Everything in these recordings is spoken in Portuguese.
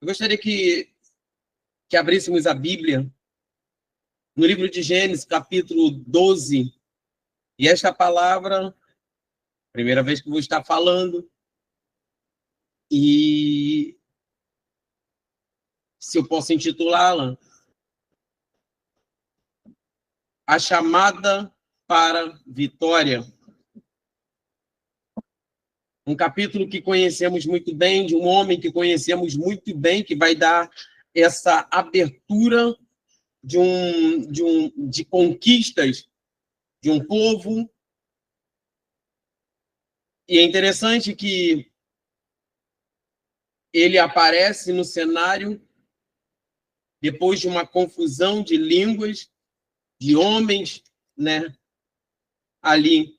Eu gostaria que abríssemos a Bíblia no livro de Gênesis, capítulo 12. E esta palavra, primeira vez que vou estar falando, e se eu posso intitulá-la, A Chamada para Vitória. Um capítulo que conhecemos muito bem, de um homem que conhecemos muito bem, que vai dar essa abertura de conquistas de um povo. E é interessante que ele aparece no cenário depois de uma confusão de línguas, de homens, né, ali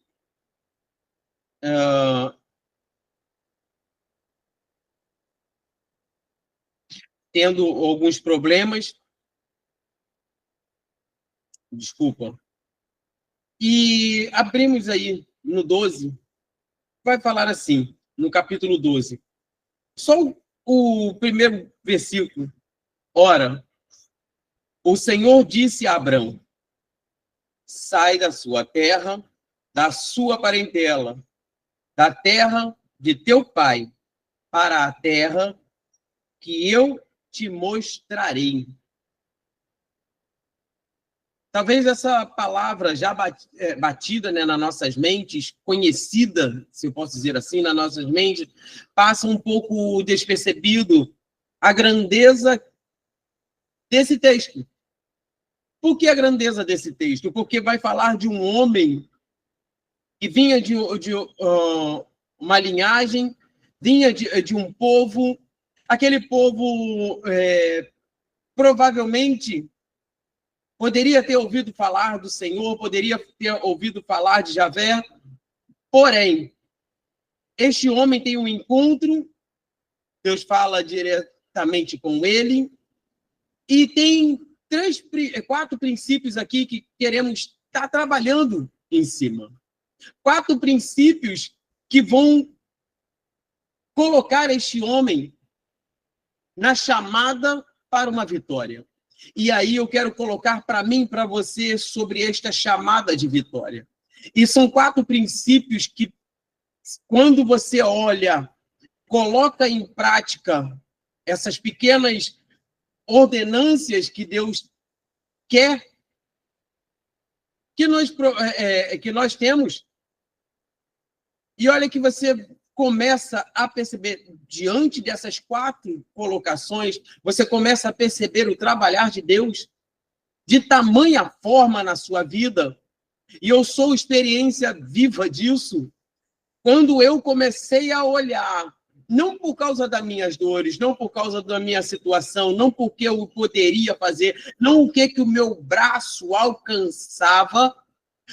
tendo alguns problemas. Desculpa. E abrimos aí no 12, vai falar assim, no capítulo 12. Só o primeiro versículo. Ora, o Senhor disse a Abrão: sai da sua terra, da sua parentela, da terra de teu pai, para a terra que eu te mostrarei. Talvez essa palavra já batida, né, nas nossas mentes, conhecida, se eu posso dizer assim, nas nossas mentes, passa um pouco despercebido a grandeza desse texto. Por que a grandeza desse texto? Porque vai falar de um homem que vinha de uma linhagem, vinha de um povo, aquele povo provavelmente poderia ter ouvido falar do Senhor, poderia ter ouvido falar de Javé, porém, este homem tem um encontro, Deus fala diretamente com ele, e tem 4 princípios aqui que queremos estar trabalhando em cima. 4 princípios que vão colocar este homem na chamada para uma vitória. E aí eu quero colocar para mim, para você, sobre esta chamada de vitória. E são 4 princípios que, quando você olha, coloca em prática essas pequenas ordenâncias que Deus quer que nós temos. E olha que você começa a perceber, diante dessas 4 colocações, você começa a perceber o trabalhar de Deus de tamanha forma na sua vida. E eu sou experiência viva disso. Quando eu comecei a olhar, não por causa das minhas dores, não por causa da minha situação, não porque eu poderia fazer, não o que o meu braço alcançava,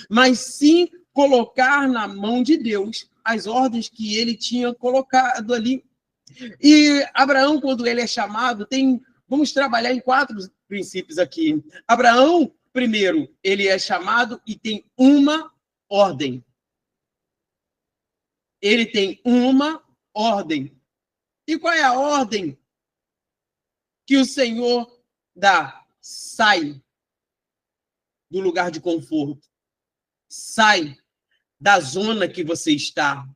mas sim colocar na mão de Deus as ordens que ele tinha colocado ali. E Abraão, quando ele é chamado, vamos trabalhar em 4 princípios aqui. Abraão, primeiro, ele é chamado e tem uma ordem. Ele tem uma ordem. E qual é a ordem que o Senhor dá? Sai do lugar de conforto. Sai da zona que você está.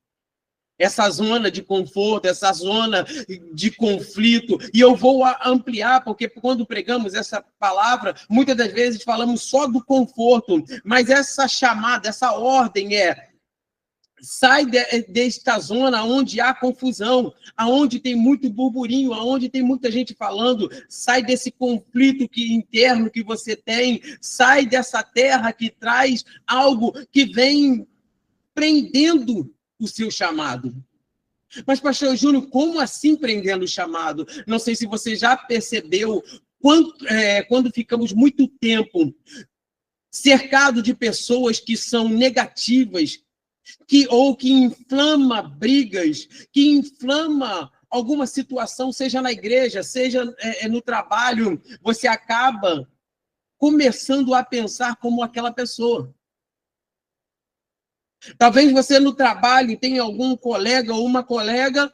Essa zona de conforto, essa zona de conflito. E eu vou ampliar, porque quando pregamos essa palavra, muitas das vezes falamos só do conforto, mas essa chamada, essa ordem sai desta zona onde há confusão, aonde tem muito burburinho, aonde tem muita gente falando, sai desse conflito interno que você tem, sai dessa terra que traz algo que vem prendendo o seu chamado. Mas, pastor Júnior, como assim prendendo o chamado? Não sei se você já percebeu quando ficamos muito tempo cercado de pessoas que são negativas, que inflama brigas, que inflama alguma situação, seja na igreja, seja no trabalho, você acaba começando a pensar como aquela pessoa. Talvez você no trabalho tenha algum colega ou uma colega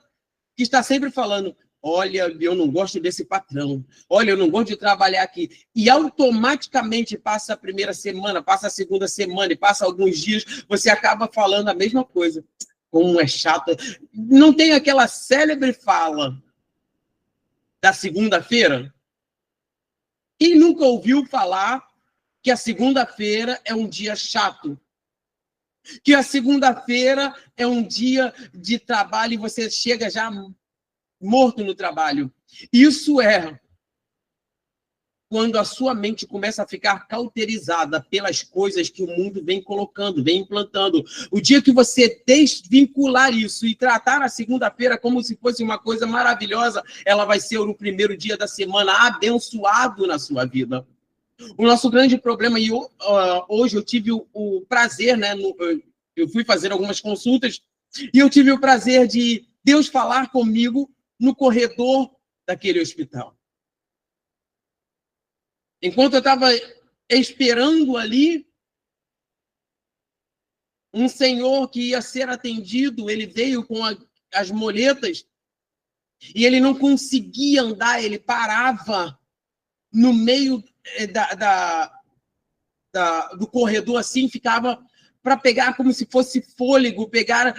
que está sempre falando: olha, eu não gosto desse patrão, olha, eu não gosto de trabalhar aqui. E automaticamente passa a primeira semana, passa a segunda semana e passa alguns dias, você acaba falando a mesma coisa. Como é chato. Não tem aquela célebre fala da segunda-feira? Quem nunca ouviu falar que a segunda-feira é um dia chato? Que a segunda-feira é um dia de trabalho e você chega já morto no trabalho. Isso é quando a sua mente começa a ficar cauterizada pelas coisas que o mundo vem colocando, vem implantando. O dia que você desvincular isso e tratar a segunda-feira como se fosse uma coisa maravilhosa, ela vai ser o primeiro dia da semana abençoado na sua vida. O nosso grande problema, e hoje eu tive o prazer, né? Eu fui fazer algumas consultas e eu tive o prazer de Deus falar comigo no corredor daquele hospital. Enquanto eu estava esperando ali, um senhor que ia ser atendido, ele veio com as moletas e ele não conseguia andar, ele parava no meio do corredor assim, ficava para pegar como se fosse fôlego, pegar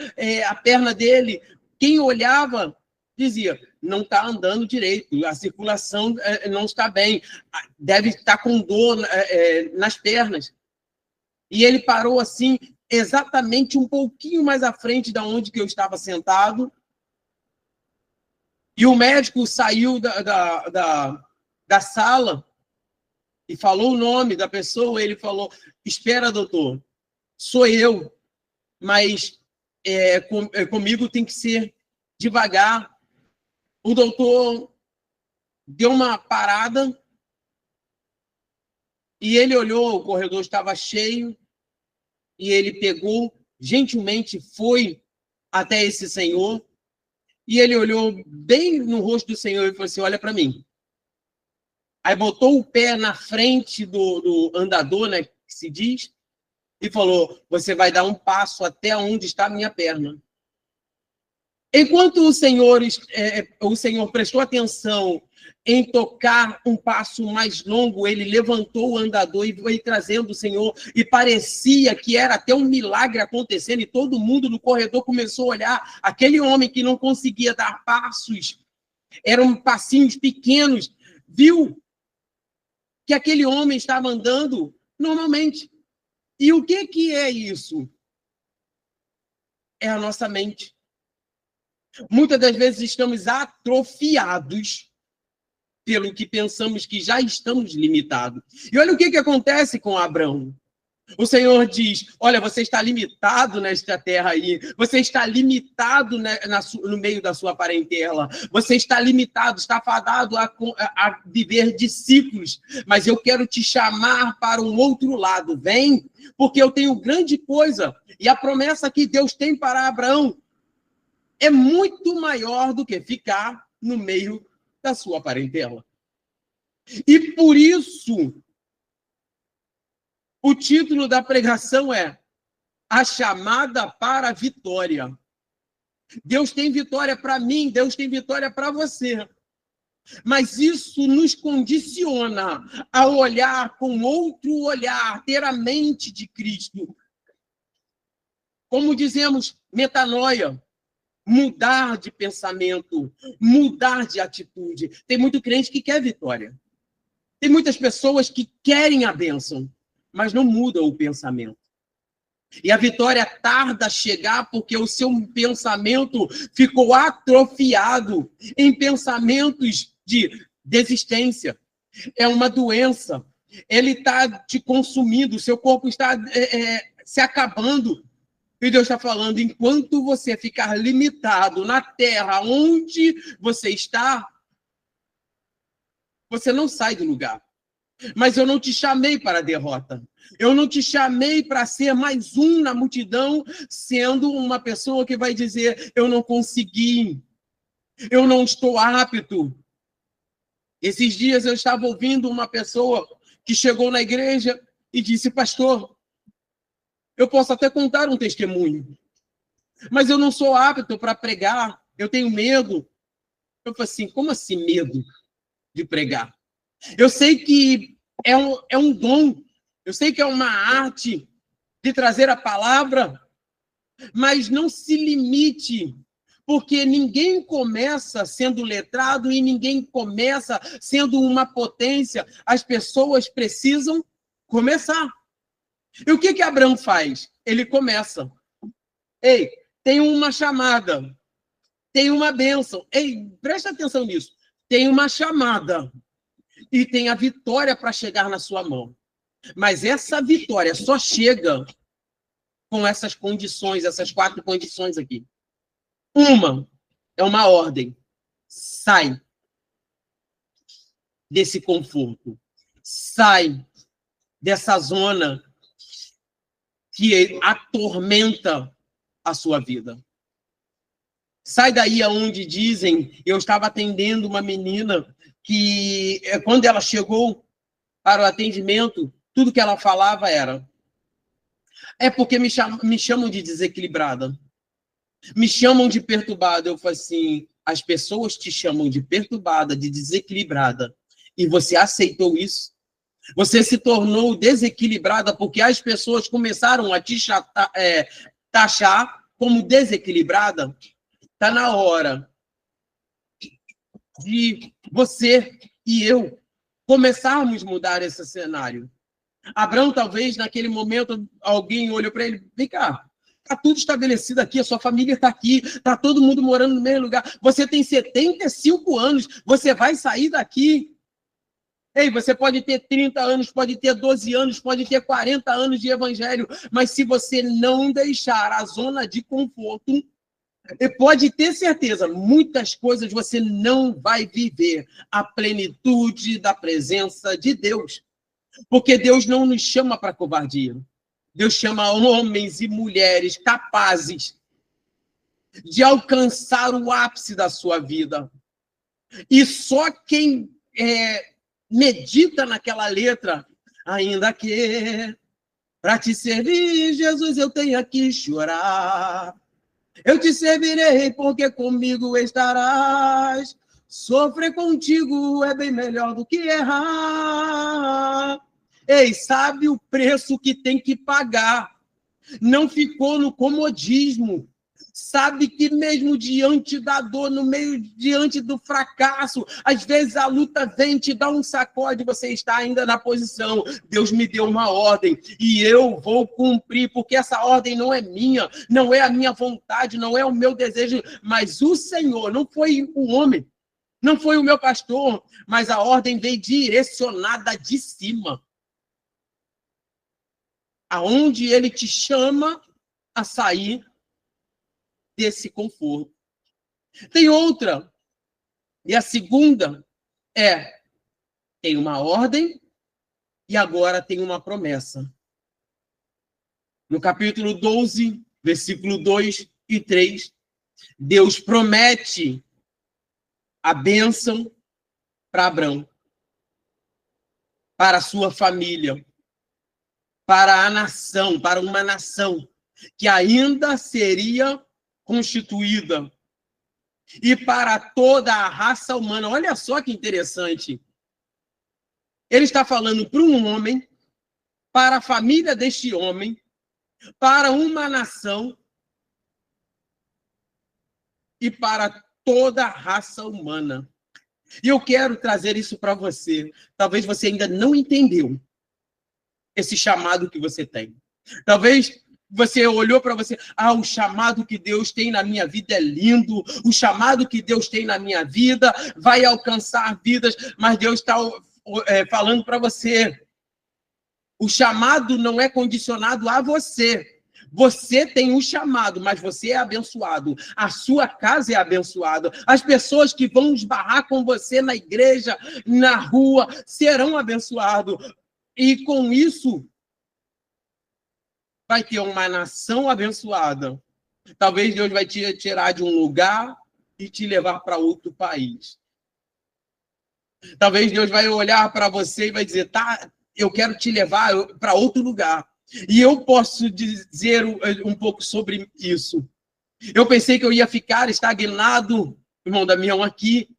a perna dele. Quem olhava dizia, não está andando direito, a circulação não está bem, deve estar com dor nas pernas. E ele parou assim, exatamente um pouquinho mais à frente da onde que eu estava sentado, e o médico saiu da sala e falou o nome da pessoa, ele falou, espera, doutor, sou eu, mas comigo tem que ser devagar. O doutor deu uma parada e ele olhou, o corredor estava cheio, e ele pegou, gentilmente foi até esse senhor, e ele olhou bem no rosto do senhor e falou assim, olha para mim. Aí botou o pé na frente do andador, né, que se diz, e falou, você vai dar um passo até onde está a minha perna. Enquanto o senhor prestou atenção em tocar um passo mais longo, ele levantou o andador e foi trazendo o senhor, e parecia que era até um milagre acontecendo, e todo mundo no corredor começou a olhar aquele homem que não conseguia dar passos, eram passinhos pequenos, viu que aquele homem estava andando normalmente. E o que é isso? É a nossa mente. Muitas das vezes estamos atrofiados pelo que pensamos que já estamos limitados. E olha o que acontece com Abraão. O Senhor diz, olha, você está limitado nesta terra aí, você está limitado no meio da sua parentela, você está limitado, está fadado a viver de ciclos, mas eu quero te chamar para um outro lado, vem, porque eu tenho grande coisa, e a promessa que Deus tem para Abraão é muito maior do que ficar no meio da sua parentela. E por isso, o título da pregação é A Chamada para a Vitória. Deus tem vitória para mim, Deus tem vitória para você. Mas isso nos condiciona a olhar com outro olhar, ter a mente de Cristo. Como dizemos, metanoia. Mudar de pensamento, mudar de atitude. Tem muito crente que quer vitória. Tem muitas pessoas que querem a bênção, mas não mudam o pensamento. E a vitória tarda a chegar porque o seu pensamento ficou atrofiado em pensamentos de desistência. É uma doença. Ele está te consumindo, o seu corpo está se acabando. E Deus está falando, enquanto você ficar limitado na terra onde você está, você não sai do lugar. Mas eu não te chamei para a derrota. Eu não te chamei para ser mais um na multidão, sendo uma pessoa que vai dizer, eu não consegui, eu não estou apto. Esses dias eu estava ouvindo uma pessoa que chegou na igreja e disse, pastor, eu posso até contar um testemunho, mas eu não sou apto para pregar, eu tenho medo. Eu falei assim, como assim medo de pregar? Eu sei que é um dom, eu sei que é uma arte de trazer a palavra, mas não se limite, porque ninguém começa sendo letrado e ninguém começa sendo uma potência. As pessoas precisam começar. E o que Abraão faz? Ele começa. Ei, tem uma chamada, tem uma bênção. Ei, presta atenção nisso. Tem uma chamada e tem a vitória para chegar na sua mão. Mas essa vitória só chega com essas condições, essas 4 condições aqui. Uma é uma ordem. Sai desse conforto. Sai dessa zona que atormenta a sua vida. Sai daí aonde dizem, eu estava atendendo uma menina que, quando ela chegou para o atendimento, tudo que ela falava era: é porque me chamam de desequilibrada, me chamam de perturbada. Eu falei assim, as pessoas te chamam de perturbada, de desequilibrada, e você aceitou isso? Você se tornou desequilibrada porque as pessoas começaram a te taxar como desequilibrada? Está na hora de você e eu começarmos a mudar esse cenário. Abraão, talvez, naquele momento, alguém olhou para ele, vem cá, está tudo estabelecido aqui, a sua família está aqui, está todo mundo morando no mesmo lugar, você tem 75 anos, você vai sair daqui. Ei, você pode ter 30 anos, pode ter 12 anos, pode ter 40 anos de evangelho, mas se você não deixar a zona de conforto, pode ter certeza, muitas coisas você não vai viver a plenitude da presença de Deus. Porque Deus não nos chama para covardia. Deus chama homens e mulheres capazes de alcançar o ápice da sua vida. E só quem medita naquela letra, ainda que para te servir, Jesus, eu tenho que chorar. Eu te servirei porque comigo estarás. Sofrer contigo é bem melhor do que errar. Ei, sabe o preço que tem que pagar. Não ficou no comodismo. Sabe que mesmo diante da dor, diante do fracasso, às vezes a luta vem, te dá um sacode, você está ainda na posição. Deus me deu uma ordem e eu vou cumprir, porque essa ordem não é minha, não é a minha vontade, não é o meu desejo, mas o Senhor, não foi o homem, não foi o meu pastor, mas a ordem veio direcionada de cima. Aonde ele te chama a sair desse conforto. Tem outra, e a segunda tem uma ordem e agora tem uma promessa. No capítulo 12, versículo 2 e 3, Deus promete a bênção para Abraão, para a sua família, para a nação, para uma nação que ainda seria constituída, e para toda a raça humana. Olha só que interessante. Ele está falando para um homem, para a família deste homem, para uma nação e para toda a raça humana. E eu quero trazer isso para você. Talvez você ainda não entendeu esse chamado que você tem. Talvez você olhou para você, o chamado que Deus tem na minha vida é lindo, o chamado que Deus tem na minha vida vai alcançar vidas, mas Deus está falando para você, o chamado não é condicionado a você. Você tem um chamado, mas você é abençoado. A sua casa é abençoada. As pessoas que vão esbarrar com você na igreja, na rua, serão abençoados. E com isso, vai ter uma nação abençoada. Talvez Deus vai te tirar de um lugar e te levar para outro país. Talvez Deus vai olhar para você e vai dizer, tá, eu quero te levar para outro lugar. E eu posso dizer um pouco sobre isso. Eu pensei que eu ia ficar estagnado irmão Damião, aqui.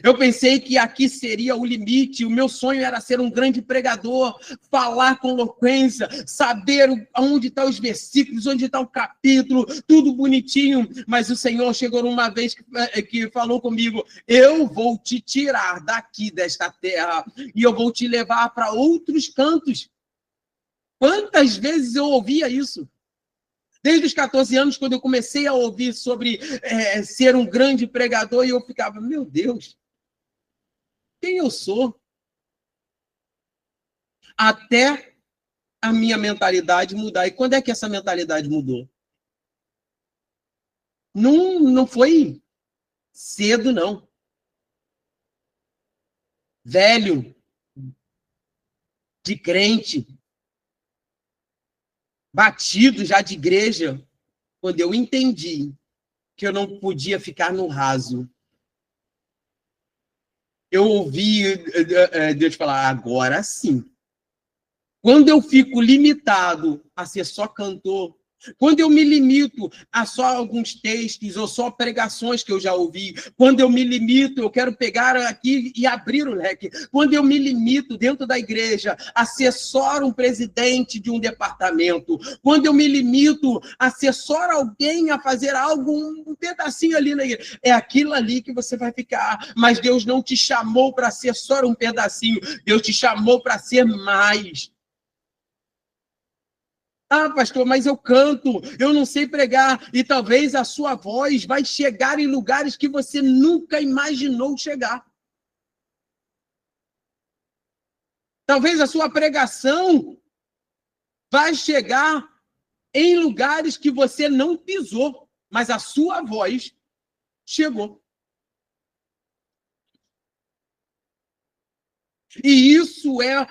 Eu pensei que aqui seria o limite. O meu sonho era ser um grande pregador, falar com eloquência, saber onde estão os versículos, onde está o capítulo, tudo bonitinho. Mas o Senhor chegou uma vez que falou comigo: eu vou te tirar daqui desta terra e eu vou te levar para outros cantos. Quantas vezes eu ouvia isso? Desde os 14 anos, quando eu comecei a ouvir sobre ser um grande pregador, e eu ficava, meu Deus, quem eu sou? Até a minha mentalidade mudar. E quando é que essa mentalidade mudou? Não foi cedo, não. Velho, de crente, batido já de igreja, quando eu entendi que eu não podia ficar no raso. Eu ouvi Deus falar, agora sim. Quando eu fico limitado a ser só cantor, quando eu me limito a só alguns textos ou só pregações que eu já ouvi, quando eu me limito, eu quero pegar aqui e abrir o leque, quando eu me limito dentro da igreja a ser só um presidente de um departamento, quando eu me limito a ser só alguém a fazer algo, um pedacinho ali na igreja, é aquilo ali que você vai ficar, mas Deus não te chamou para ser só um pedacinho, Deus te chamou para ser mais. Ah, pastor, mas eu canto, eu não sei pregar, e talvez a sua voz vai chegar em lugares que você nunca imaginou chegar. Talvez a sua pregação vai chegar em lugares que você não pisou, mas a sua voz chegou. E isso é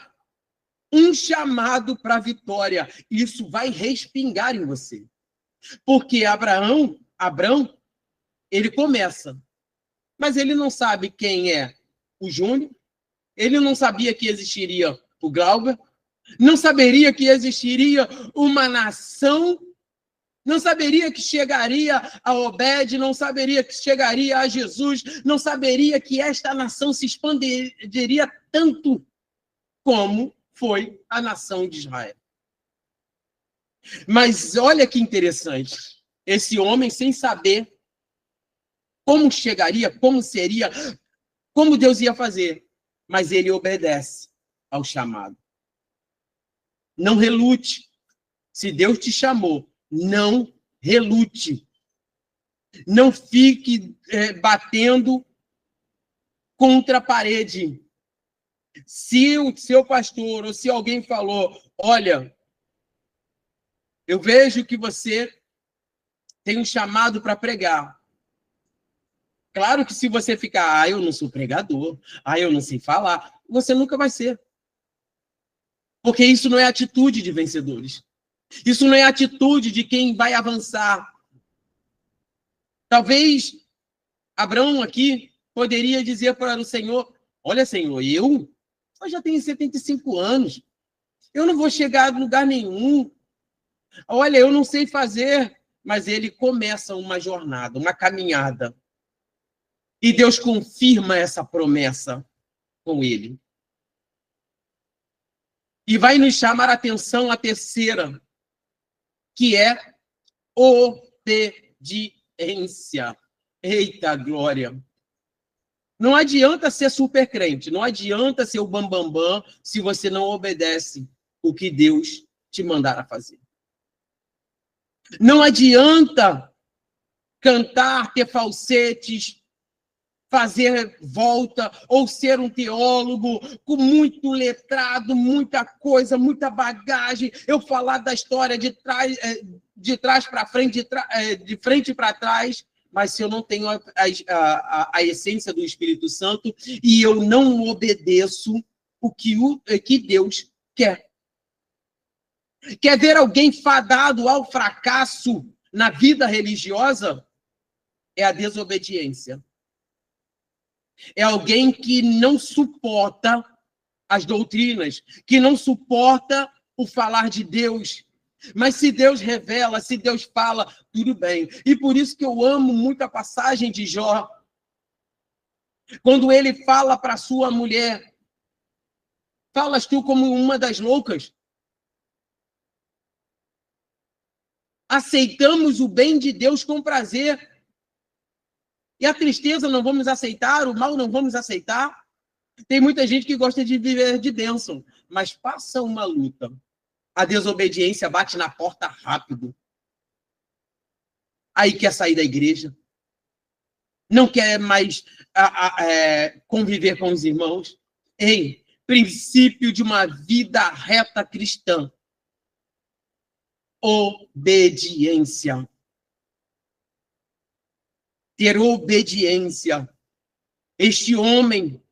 um chamado para a vitória. Isso vai respingar em você. Porque Abraão, ele começa, mas ele não sabe quem é o Júnior, ele não sabia que existiria o Glauber, não saberia que existiria uma nação, não saberia que chegaria a Obed, não saberia que chegaria a Jesus, não saberia que esta nação se expandiria tanto como foi a nação de Israel. Mas olha que interessante, esse homem sem saber como chegaria, como seria, como Deus ia fazer, mas ele obedece ao chamado. Não relute. Se Deus te chamou, não relute. Não fique batendo contra a parede. Se o seu pastor ou se alguém falou, olha, eu vejo que você tem um chamado para pregar. Claro que se você ficar, eu não sou pregador, eu não sei falar, você nunca vai ser. Porque isso não é atitude de vencedores. Isso não é atitude de quem vai avançar. Talvez Abraão aqui poderia dizer para o Senhor, olha, Senhor, eu já tenho 75 anos, eu não vou chegar a lugar nenhum. Olha, eu não sei fazer, mas ele começa uma jornada, uma caminhada. E Deus confirma essa promessa com ele. E vai nos chamar a atenção a terceira, que é obediência. Eita glória! Não adianta ser super crente, não adianta ser o bambambam se você não obedece o que Deus te mandar a fazer. Não adianta cantar, ter falsetes, fazer volta, ou ser um teólogo com muito letrado, muita coisa, muita bagagem, eu falar da história de trás para frente, de frente para trás, mas se eu não tenho a essência do Espírito Santo e eu não obedeço o que Deus quer. Quer ver alguém fadado ao fracasso na vida religiosa? É a desobediência. É alguém que não suporta as doutrinas, que não suporta o falar de Deus. Mas se Deus revela, se Deus fala, tudo bem. E por isso que eu amo muito a passagem de Jó. Quando ele fala para sua mulher, falas tu como uma das loucas? Aceitamos o bem de Deus com prazer. E a tristeza não vamos aceitar, o mal não vamos aceitar. Tem muita gente que gosta de viver de bênção, mas passa uma luta. A desobediência bate na porta rápido. Aí quer sair da igreja. Não quer mais conviver com os irmãos. Ei, princípio de uma vida reta cristã. Obediência. Ter obediência. Este homem.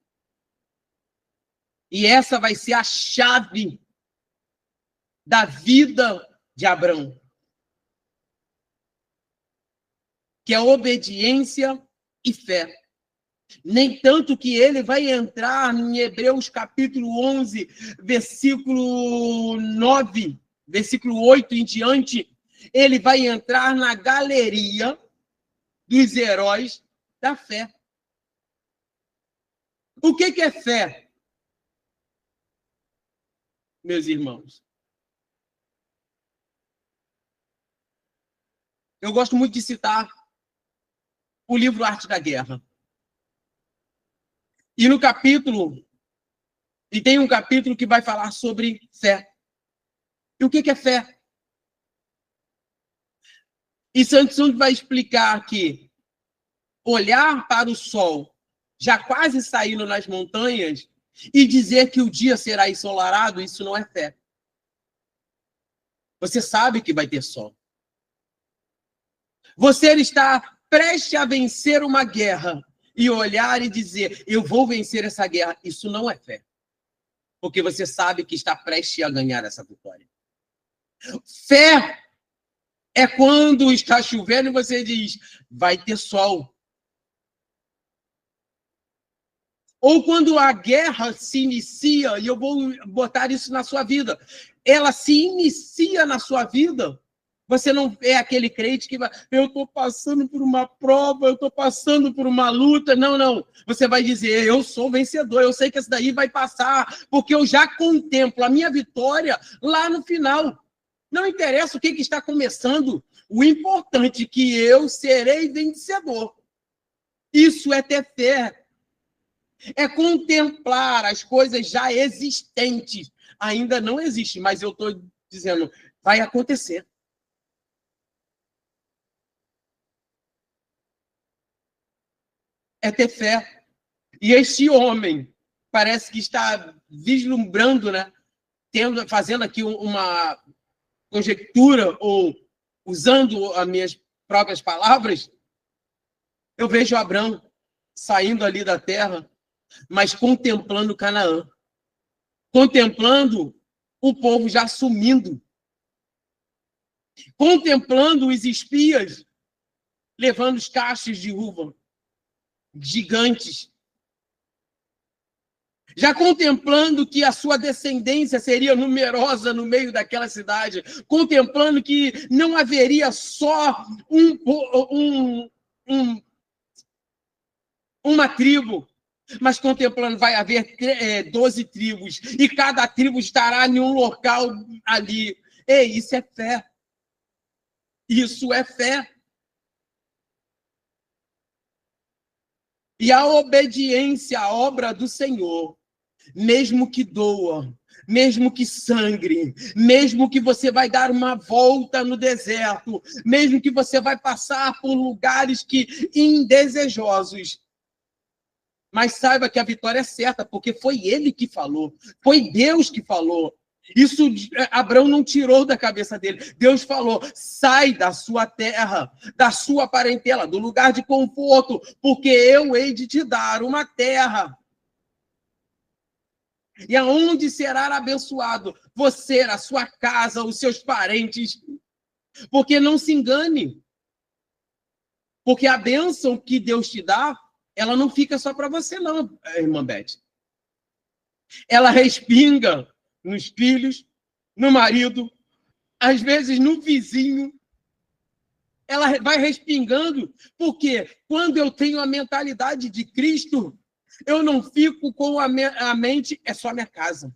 E essa vai ser a chave da vida de Abrão. Que é obediência e fé. Nem tanto que ele vai entrar em Hebreus capítulo 11, versículo 9, versículo 8 em diante, ele vai entrar na galeria dos heróis da fé. O que é fé, meus irmãos? Eu gosto muito de citar o livro Arte da Guerra. E no capítulo, e tem um capítulo que vai falar sobre fé. E o que é fé? E Santo Santo vai explicar que olhar para o sol, já quase saindo nas montanhas, e dizer que o dia será ensolarado, isso não é fé. Você sabe que vai ter sol. Você está prestes a vencer uma guerra e olhar e dizer, eu vou vencer essa guerra. Isso não é fé. Porque você sabe que está prestes a ganhar essa vitória. Fé é quando está chovendo e você diz, vai ter sol. Ou quando a guerra se inicia, e eu vou botar isso na sua vida, ela se inicia na sua vida. Você não é aquele crente que vai, eu estou passando por uma prova, eu estou passando por uma luta. Não, não. Você vai dizer, eu sou vencedor, eu sei que esse daí vai passar, porque eu já contemplo a minha vitória lá no final. Não interessa o que está começando, o importante é que eu serei vencedor. Isso é ter fé. É contemplar as coisas já existentes. Ainda não existe, mas eu estou dizendo, vai acontecer. É ter fé. E este homem parece que está vislumbrando, né? Fazendo aqui uma conjectura, ou usando as minhas próprias palavras, eu vejo Abrão saindo ali da terra, mas contemplando Canaã. Contemplando o povo já sumindo. Contemplando os espias levando os cachos de uva gigantes. Já contemplando que a sua descendência seria numerosa no meio daquela cidade, contemplando que não haveria só uma tribo, mas contemplando vai haver 12 tribos, e cada tribo estará em um local ali. Ei, isso é fé. Isso é fé. E a obediência à obra do Senhor, mesmo que doa, mesmo que sangre, mesmo que você vai dar uma volta no deserto, mesmo que você vai passar por lugares indesejosos, mas saiba que a vitória é certa, porque foi ele que falou, foi Deus que falou. Isso Abrão não tirou da cabeça dele. Deus falou, sai da sua terra, da sua parentela, do lugar de conforto, porque eu hei de te dar uma terra. E aonde será abençoado você, a sua casa, os seus parentes. Porque não se engane. Porque a bênção que Deus te dá, ela não fica só para você, não, irmã Beth. Ela respinga nos filhos, no marido, às vezes no vizinho. Ela vai respingando, porque quando eu tenho a mentalidade de Cristo, Eu não fico com a mente, é só minha casa.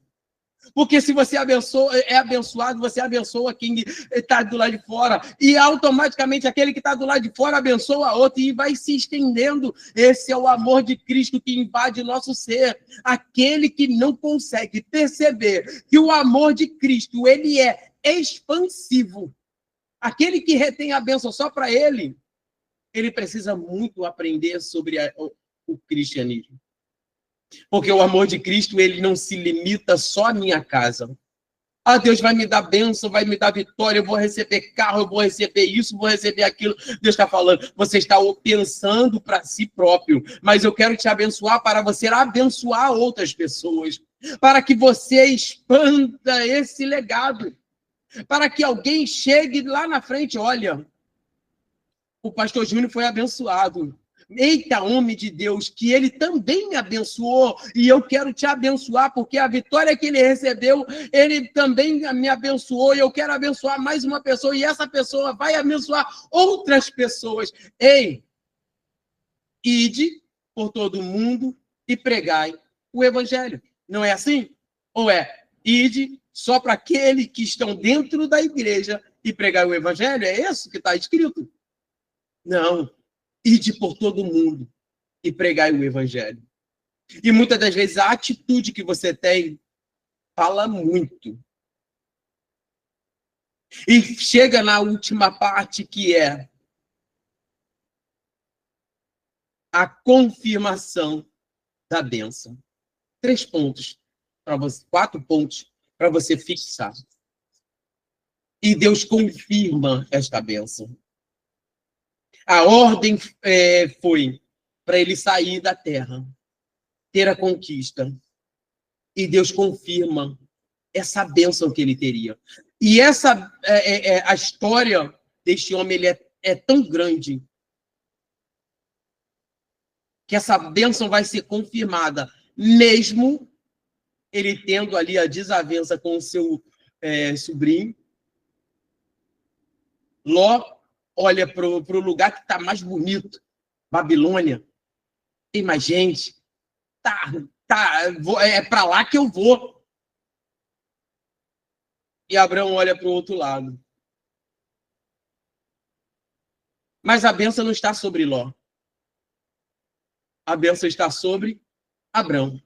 Porque se você é abençoado, você abençoa quem está do lado de fora. E automaticamente aquele que está do lado de fora abençoa outro e vai se estendendo. Esse é o amor de Cristo que invade nosso ser. Aquele que não consegue perceber que o amor de Cristo, ele é expansivo. Aquele que retém a bênção só para ele precisa muito aprender sobre o cristianismo. Porque o amor de Cristo, ele não se limita só à minha casa. Ah, Deus vai me dar bênção, vai me dar vitória, eu vou receber carro, eu vou receber isso, vou receber aquilo. Deus está falando, você está pensando para si próprio, mas eu quero te abençoar para você abençoar outras pessoas, para que você expanda esse legado, para que alguém chegue lá na frente, olha, o pastor Júnior foi abençoado. Eita, homem de Deus, que ele também me abençoou, e eu quero te abençoar, porque a vitória que ele recebeu, ele também me abençoou, e eu quero abençoar mais uma pessoa, e essa pessoa vai abençoar outras pessoas. Ei, ide por todo mundo e pregai o evangelho. Não é assim? Ou é, ide só para aqueles que estão dentro da igreja e pregai o evangelho? É isso que está escrito? Não. Ide por todo mundo e pregai o evangelho. E muitas das vezes a atitude que você tem fala muito. E chega na última parte, que é a confirmação da bênção. 3 pontos para você, 4 pontos para você fixar. E Deus confirma esta bênção. A ordem foi para ele sair da terra, ter a conquista. E Deus confirma essa bênção que ele teria. E a história deste homem, ele é tão grande que essa bênção vai ser confirmada, mesmo ele tendo ali a desavença com o seu sobrinho. Ló olha para o lugar que está mais bonito, Babilônia. Tem mais gente. É para lá que eu vou. E Abraão olha para o outro lado. Mas a bênção não está sobre Ló. A bênção está sobre Abraão.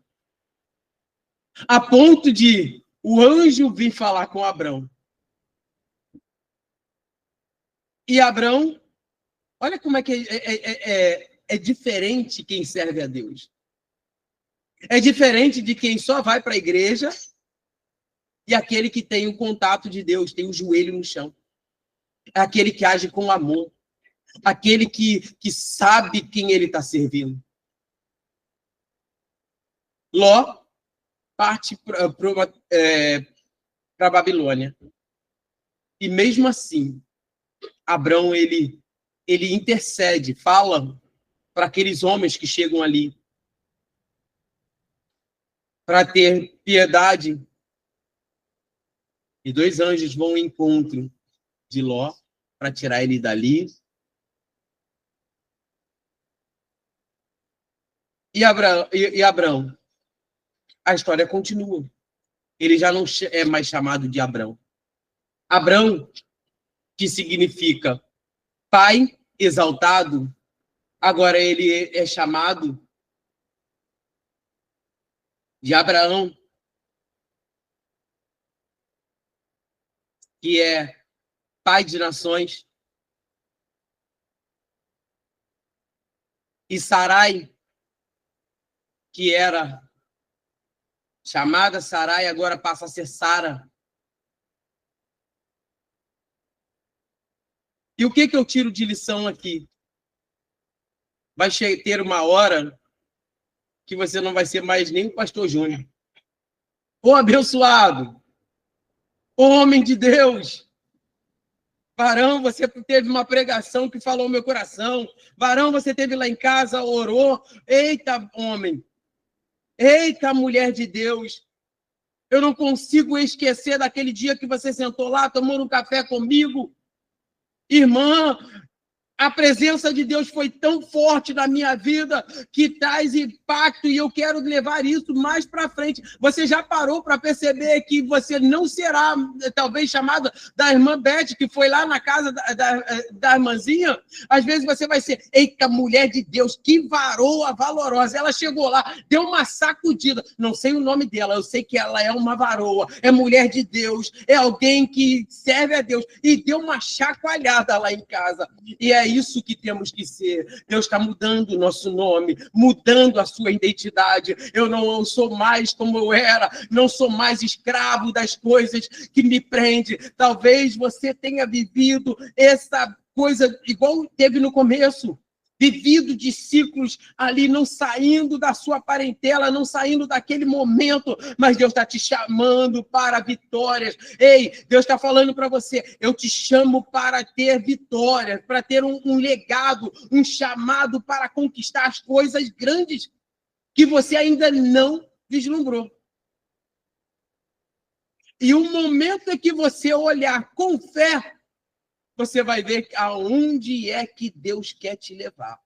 A ponto de o anjo vir falar com Abraão. E Abraão, olha como é que é diferente quem serve a Deus. É diferente de quem só vai para a igreja e aquele que tem o contato de Deus, tem o joelho no chão. É aquele que age com amor. Aquele que sabe quem ele está servindo. Ló parte para a Babilônia. E mesmo assim, Abraão, ele intercede, fala para aqueles homens que chegam ali, para ter piedade. E 2 anjos vão ao encontro de Ló para tirar ele dali. E Abraão, a história continua. Ele já não é mais chamado de Abraão. Abraão, que significa pai exaltado, agora ele é chamado de Abraão, que é pai de nações. E Sarai, que era chamada Sarai, agora passa a ser Sara. E o que eu tiro de lição aqui? Vai ter uma hora que você não vai ser mais nem o pastor Júnior. Ô abençoado! Ô homem de Deus! Varão, você teve uma pregação que falou no meu coração. Varão, você teve lá em casa, orou. Eita, homem! Eita, mulher de Deus! Eu não consigo esquecer daquele dia que você sentou lá, tomou um café comigo. Irmã, A presença de Deus foi tão forte na minha vida que traz impacto e eu quero levar isso mais para frente. Você já parou para perceber que você não será, talvez, chamada da irmã Beth, que foi lá na casa da irmãzinha? Às vezes você vai ser, eita, mulher de Deus, que varoa valorosa. Ela chegou lá, deu uma sacudida. Não sei o nome dela, eu sei que ela é uma varoa, é mulher de Deus, é alguém que serve a Deus. E deu uma chacoalhada lá em casa. E é isso que temos que ser. Deus está mudando o nosso nome, mudando a sua identidade. Eu não sou mais como eu era, não sou mais escravo das coisas que me prendem. Talvez você tenha vivido essa coisa igual teve no começo. Vivido de ciclos ali, não saindo da sua parentela, não saindo daquele momento, mas Deus está te chamando para vitórias. Ei, Deus está falando para você, eu te chamo para ter vitórias, para ter um legado, um chamado para conquistar as coisas grandes que você ainda não vislumbrou. E o momento em que você olhar com fé, você vai ver aonde é que Deus quer te levar.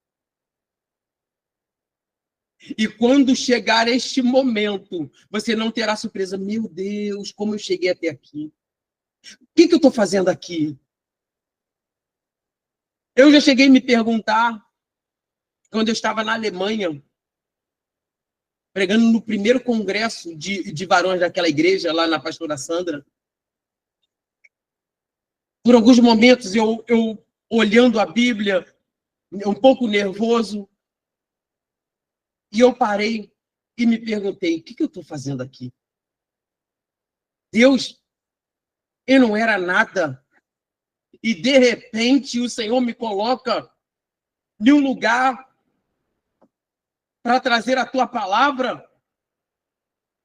E quando chegar este momento, você não terá surpresa. Meu Deus, como eu cheguei até aqui. O que eu estou fazendo aqui? Eu já cheguei a me perguntar, quando eu estava na Alemanha, pregando no primeiro congresso de varões daquela igreja, lá na pastora Sandra. Por alguns momentos, eu olhando a Bíblia, um pouco nervoso, e eu parei e me perguntei, o que eu estou fazendo aqui? Deus, eu não era nada. E, de repente, o Senhor me coloca em um lugar para trazer a tua palavra,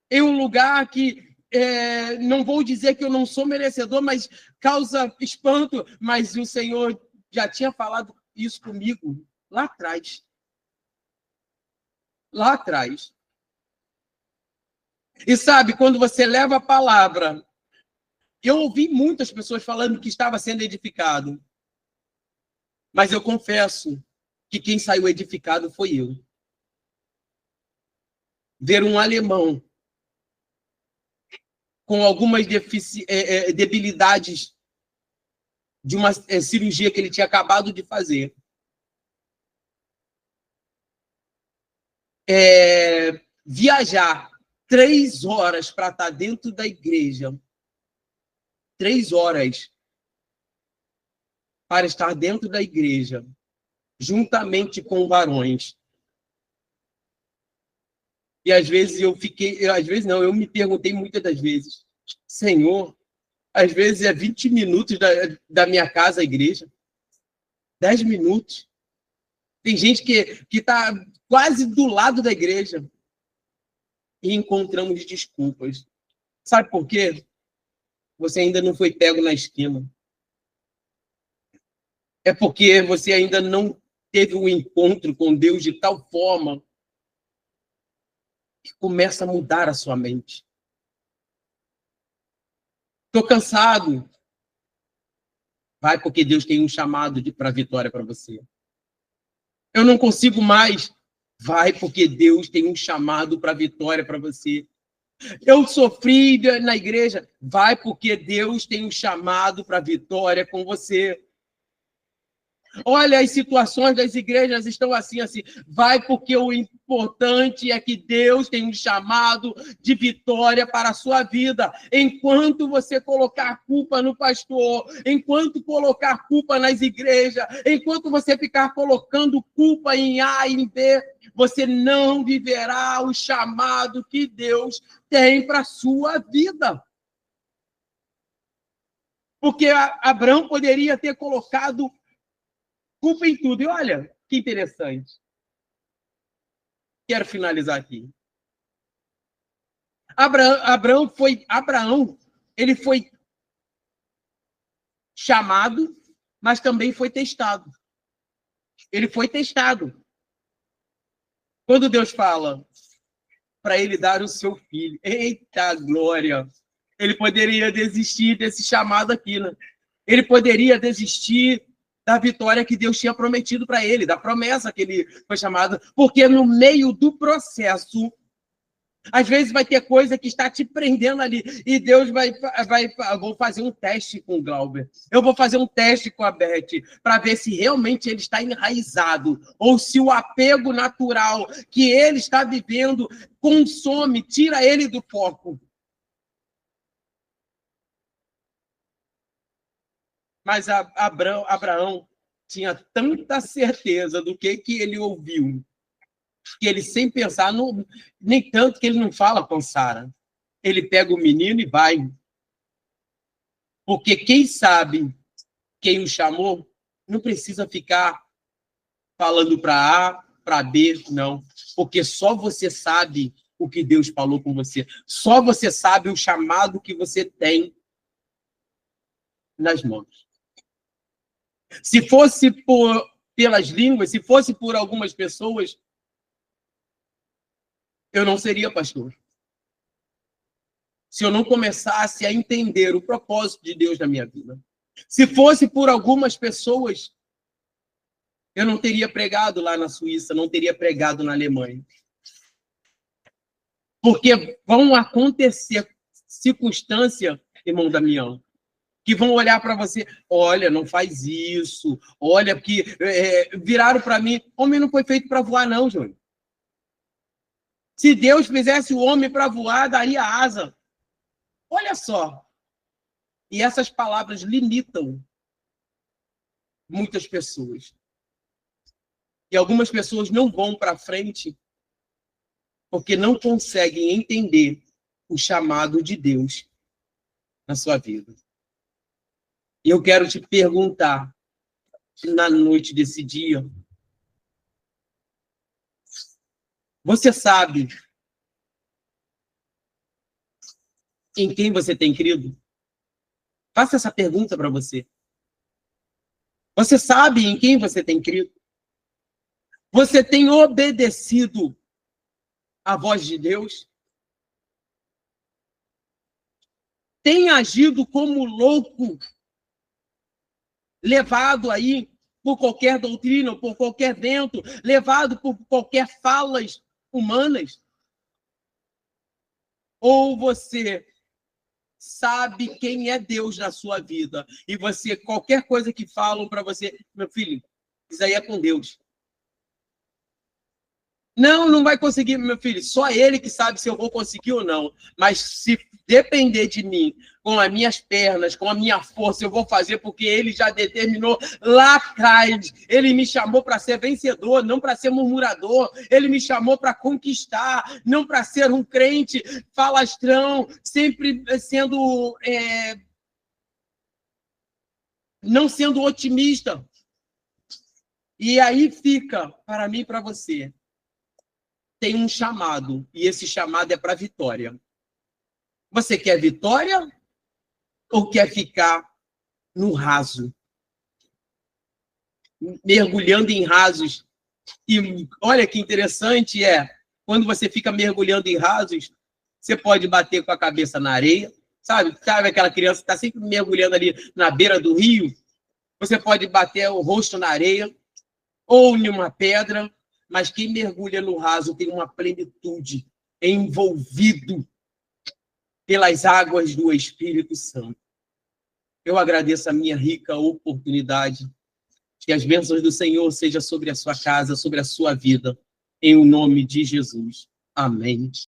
em um lugar que não vou dizer que eu não sou merecedor, mas causa espanto, mas o Senhor já tinha falado isso comigo lá atrás. Lá atrás. E sabe, quando você leva a palavra, eu ouvi muitas pessoas falando que estava sendo edificado, mas eu confesso que quem saiu edificado foi eu. Ver um alemão com algumas debilidades de uma cirurgia que ele tinha acabado de fazer. Viajar 3 horas para estar dentro da igreja. 3 horas para estar dentro da igreja, juntamente com varões. E às vezes eu me perguntei muitas das vezes, Senhor, às vezes é 20 minutos da minha casa à igreja, 10 minutos. Tem gente que está quase do lado da igreja e encontramos desculpas. Sabe por quê? Você ainda não foi pego na esquina. É porque você ainda não teve um encontro com Deus de tal forma que começa a mudar a sua mente. Estou cansado. Vai porque Deus tem um chamado para a vitória para você. Eu não consigo mais. Vai porque Deus tem um chamado para a vitória para você. Eu sofri na igreja. Vai porque Deus tem um chamado para a vitória com você. Olha, as situações das igrejas estão assim. Vai porque o importante é que Deus tem um chamado de vitória para a sua vida. Enquanto você colocar culpa no pastor, enquanto colocar culpa nas igrejas, enquanto você ficar colocando culpa em A e em B, você não viverá o chamado que Deus tem para a sua vida. Porque Abraão poderia ter colocado culpa em tudo. E olha, que interessante. Quero finalizar aqui. Abraão, ele foi chamado, mas também foi testado. Ele foi testado. Quando Deus fala para ele dar o seu filho, eita glória! Ele poderia desistir desse chamado aqui, né? Ele poderia desistir da vitória que Deus tinha prometido para ele, da promessa que ele foi chamado, porque no meio do processo, às vezes vai ter coisa que está te prendendo ali, e Deus vou fazer um teste com o Glauber, eu vou fazer um teste com a Beth, para ver se realmente ele está enraizado, ou se o apego natural que ele está vivendo consome, tira ele do foco. Mas Abraão tinha tanta certeza do que ele ouviu, que ele, sem pensar, nem tanto que ele não fala com Sara. Ele pega o menino e vai. Porque quem sabe quem o chamou, não precisa ficar falando para A, para B, não. Porque só você sabe o que Deus falou com você. Só você sabe o chamado que você tem nas mãos. Se fosse pelas línguas, se fosse por algumas pessoas, eu não seria pastor. Se eu não começasse a entender o propósito de Deus na minha vida. Se fosse por algumas pessoas, eu não teria pregado lá na Suíça, não teria pregado na Alemanha. Porque vão acontecer circunstâncias, irmão Damião, que vão olhar para você, olha, não faz isso, olha, que viraram para mim, homem não foi feito para voar não, Júnior. Se Deus fizesse o homem para voar, daria asa. Olha só. E essas palavras limitam muitas pessoas. E algumas pessoas não vão para frente porque não conseguem entender o chamado de Deus na sua vida. E eu quero te perguntar, na noite desse dia, você sabe em quem você tem crido? Faça essa pergunta para você. Você sabe em quem você tem crido? Você tem obedecido à voz de Deus? Tem agido como louco, levado aí por qualquer doutrina, por qualquer vento, levado por qualquer falas humanas? Ou você sabe quem é Deus na sua vida e você, qualquer coisa que falam para você, meu filho, isso aí é com Deus. Não vai conseguir, meu filho. Só ele que sabe se eu vou conseguir ou não. Mas se depender de mim, com as minhas pernas, com a minha força, eu vou fazer, porque ele já determinou lá atrás. Ele me chamou para ser vencedor, não para ser murmurador. Ele me chamou para conquistar, não para ser um crente falastrão, sempre sendo... não sendo otimista. E aí fica, para mim e para você, tem um chamado, e esse chamado é para vitória. Você quer vitória ou quer ficar no raso? Mergulhando em rasos. E olha que interessante quando você fica mergulhando em rasos, você pode bater com a cabeça na areia, sabe aquela criança que está sempre mergulhando ali na beira do rio? Você pode bater o rosto na areia ou em uma pedra, mas quem mergulha no raso tem uma plenitude, é envolvido pelas águas do Espírito Santo. Eu agradeço a minha rica oportunidade, que as bênçãos do Senhor sejam sobre a sua casa, sobre a sua vida, em o nome de Jesus. Amém.